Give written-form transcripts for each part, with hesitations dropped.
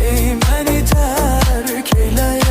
Ey məni tərk eləyə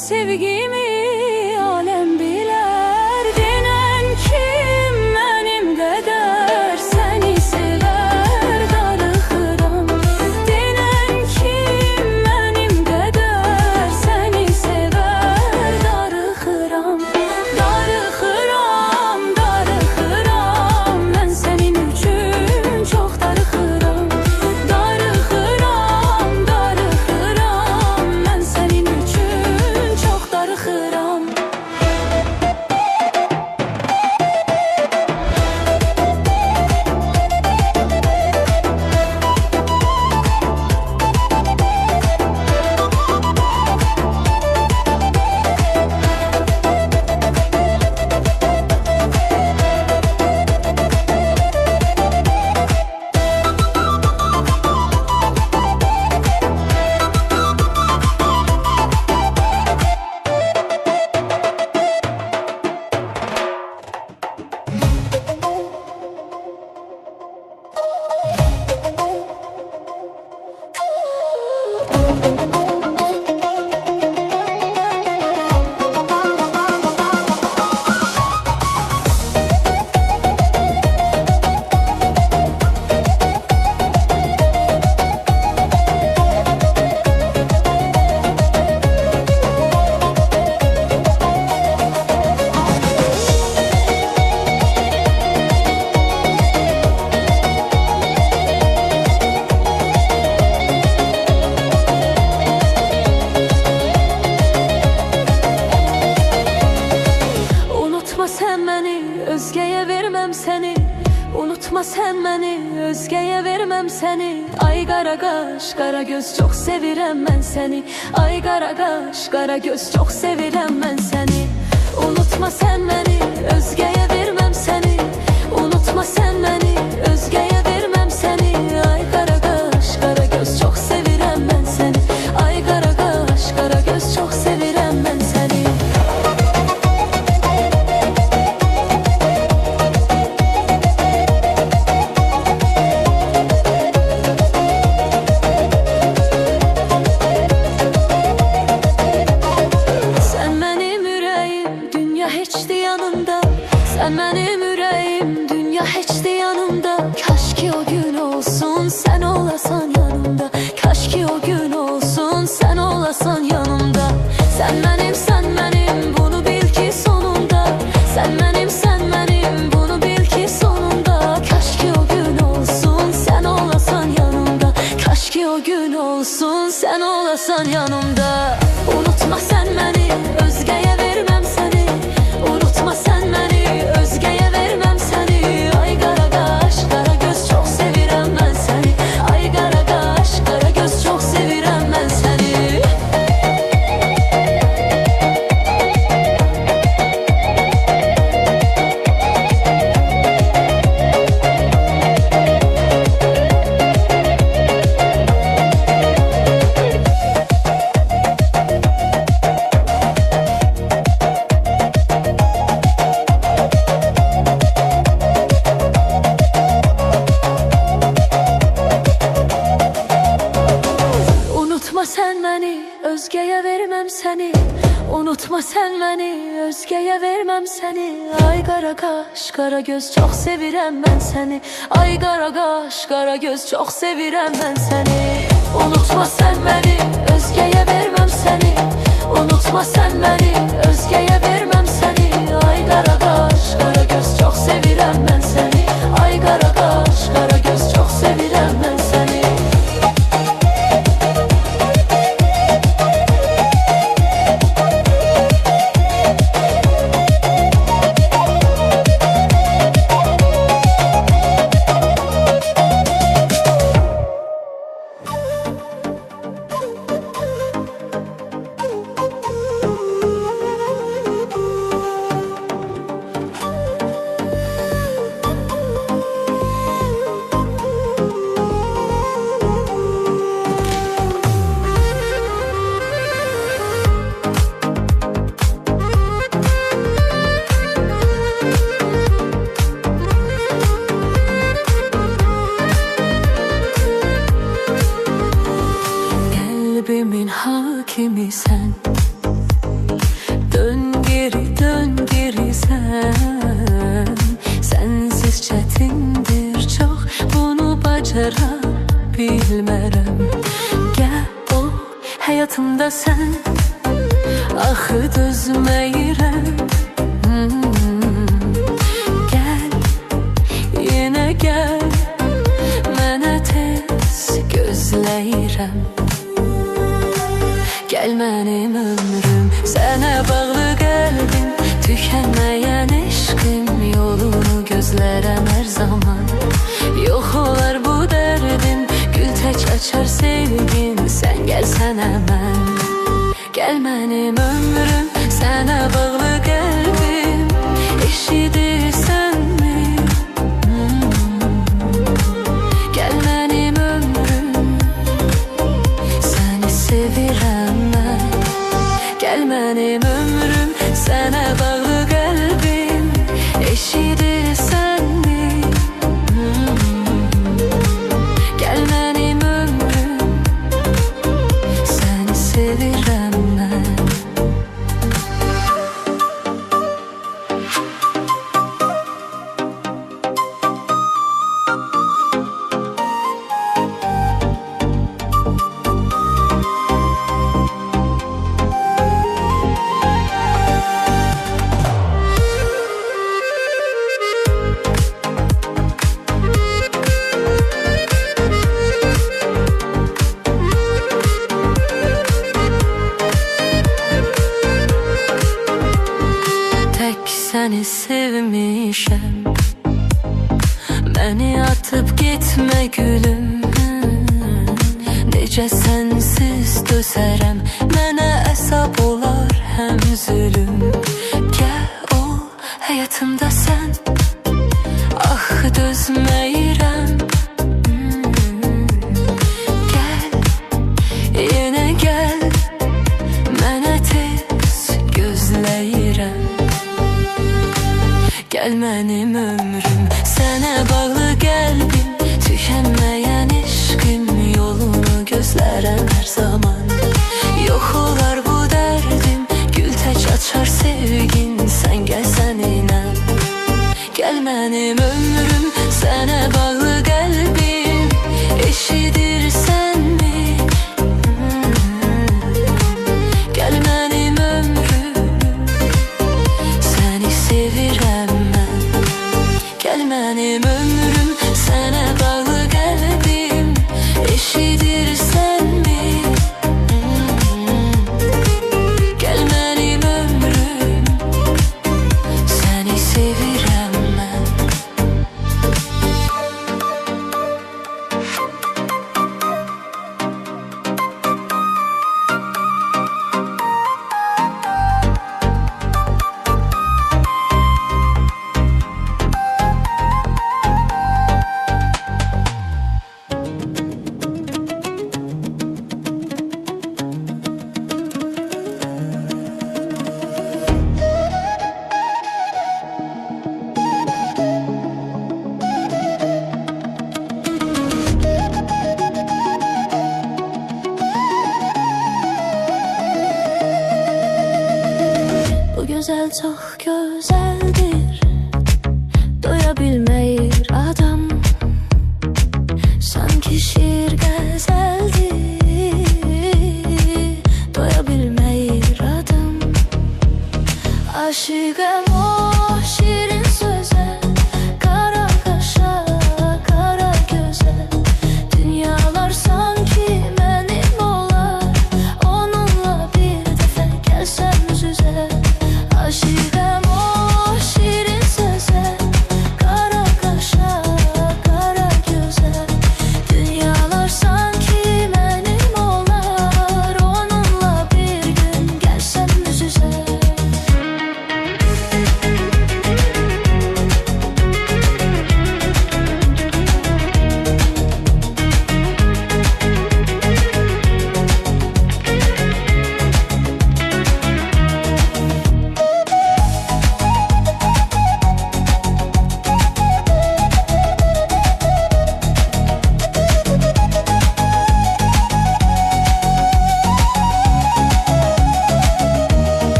sevgimi alem biler. Dinen kim benim kadar seni sever darıxıram. Dinen kim benim kadar seni sever darıxıram. Darıxıram, darıxıram, ben senin üçün çok darıxıram. Darıxıram, darıxıram, ben senin üçün çok darıxıram. Unutma sen beni, özgeye vermem seni. Unutma sen beni, özgeye vermem seni. Ay qara qaş, qara göz, çok sevirəm mən səni. Ay qara qaş, qara göz, çok sevirəm mən səni. Unutma sen beni, özgeye vermem seni. Unutma sen beni, özgeye vermem seni. Ay qara qaş, qara göz, çok sevirəm mən səni. Ay qara qaş, qara göz, çok sevirəm mən səni. Sen benim yüreğim, dünya hiçti yanımda. Kaş ki o gün olsun, sen olasan yanımda. Kaş ki o gün olsun, sen olasan yanımda. Sen benim, bunu bil ki sonunda. Sen benim, bunu bil ki sonunda. Kaş ki o gün olsun, sen olasan yanımda. Kaş ki o gün olsun, sen olasan yanımda. Unutma sen beni, özgeye vermem seni. Unutma sen beni, özgeye vermem seni. Ay qara qaş, qara göz, çok sevirəm mən səni. Ay qara qaş, qara göz, çok sevirəm mən səni. Unutma sen beni, özgeye vermem seni. Unutma sen beni, özgeye vermem seni. Ay qara qaş, qara göz, çok sevirəm mən səni. Ay qara qaş, qara göz, çok sevirəm mən səni. Unutma sen beni, özgeye vermem seni. Unutma sen beni, özgeye vermem seni. Ay qara qaş, qara göz, çok sevirəm mən səni. Ay qara qaş, qara göz, çok sevirəm mən səni. kalbimin hakimi sen. bilsen. Sensiz çetindir çok, bunu bacara bilmərəm. Gəl ol həyatımda sən, axı dözməyirəm. Gəl, yenə gəl, mənə tez gözləyirəm. Gəl mənim ömrüm, sənə bağlı qəlbim, tükənməyən eşqim, yolunu gözlərəm hər zaman. Yox olar bu dərdim, gül tək açar sevgin, sən gəlsən həmən. Gəl mənim ömrüm, sənə bağlı qəlbim, eşidirsənmi? Gəl mənim ömrüm, səni sevirəm mən. Gəl mənim ömrüm, sənə bağlı qəlbim, eşidirsənmi? Gəl mənim ömrüm, səni sevirəm mən. Səni sevmişəm, məni atıp gitmə gülüm. Necə sənsiz dözərəm, mənə əsab olar həm zülüm. Gəl ol həyatımda sən, axı dözməyirəm. Gəl, yenə gəl, mənə tez gözləyirəm. Gəl mənim ömrüm, sənə bağlı qəlbim, tükənməyən eşqim, yolunu gözlərəm hər zaman. Yox olar bu dərdim, gül tək açar sevgin, sən gəlsən inəm. Gəl mənim ömrüm, sənə bağlı qəlbim, eşidirsənmi? Gəl mənim ömrüm, səni sevirəm. Gəl mənim ömrüm, sənə bağlı qəlbim, eşidirsənmi? Gəl mənim ömrüm, səni sevirəm mən. Bu gözəl çox gözəldir, doya bilməyir adam. Sanki şiir qəzəldir, doya bilməyir adam. Aşıqəm o şirin sözə, qara qaşa, qara gözə. Dünyalar sanki mənim olar, onunla bir dəfə gəlsəm üzə. Aşıqəm o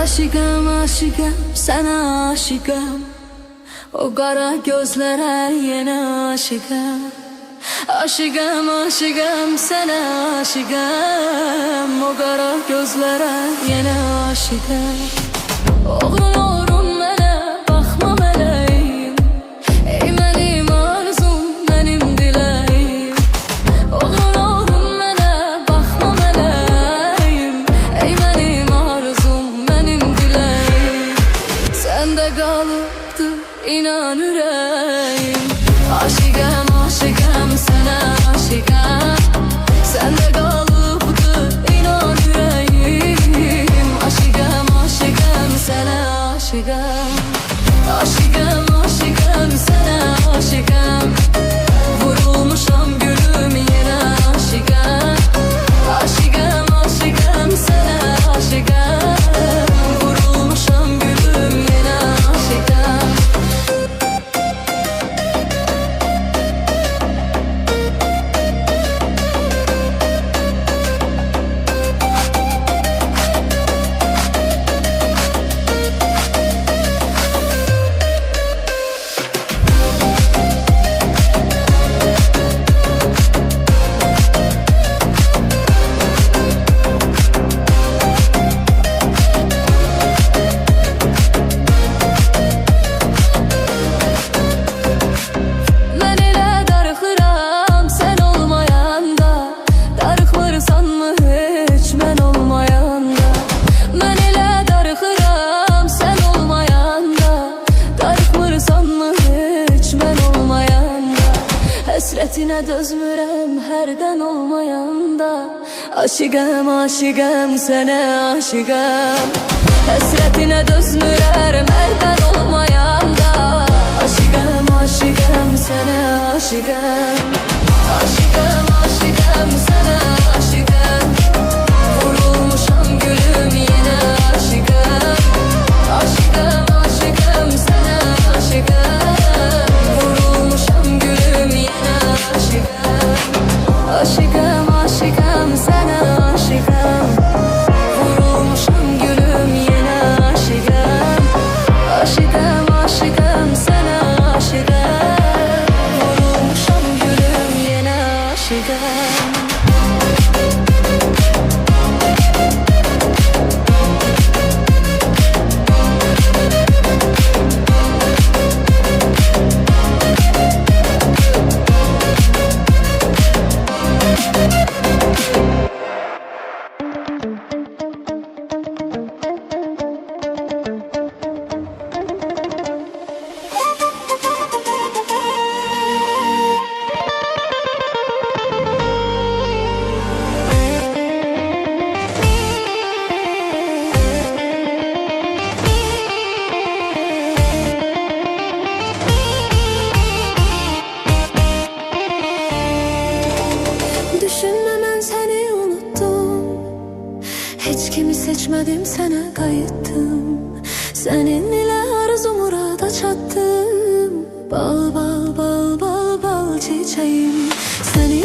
Aşıkım aşıkım sana aşıkım, o kara gözlere yine aşıkım. Aşıkım aşıkım sana aşıkım, o kara gözlere yine aşıkım. Oğlum oğlum mənə baxma mələyim, ey mənim arzum, mənim diləyim. Oğlum oğlum mənə baxma mələyim, ey mənim arzum, mənim diləyim. Səndə qalıbdı inan ürəyim. Aşıkım aşıkım sənə aşıkım, səndə qalıbdı inan ürəyim. Aşıkım aşıkım sənə aşıkım, aşıkım aşıkım sənə aşıkım. Vurulmuşam gülüm yenə aşıkım, aşıkım aşıkım sənə aşıkım. Vurulmuşam gülüm yenə aşıkım. Mən elə darıxıram sən olmayanda, darıxmırsanmı heç mən olmayanda. Mən elə darıxıram sən olmayanda, darıxmırsanmı heç mən olmayanda. Həsrətinə dözmürəm hərdən olmayanda. Aşıqəm aşıqəm sənə aşıqəm, həsrətinə dözmürəm hərdən olmayanda. Aşıqəm aşıqəm sənə aşıqəm, aşıqəm aşıqəm sənə aşıqəm. Vurulmuşam gülüm yenə aşıqəm, aşıqəm aşıqəm sənə aşıqəm. Vurulmuşam gülüm yenə aşıqəm, aşıqəm aşıqəm sənə aşıqəm. Vurulmuşam gülüm yenə aşıqəm, aşıqəm aşıqəm sənə aşıqəm. Vurulmuşam gülüm yenə aşıqəm. Düşünme ben seni unuttum, hiç kimi seçmedim sana kayıttım. Senin ile arzu murada çattım. Bal bal bal bal bal çiçeğim, seni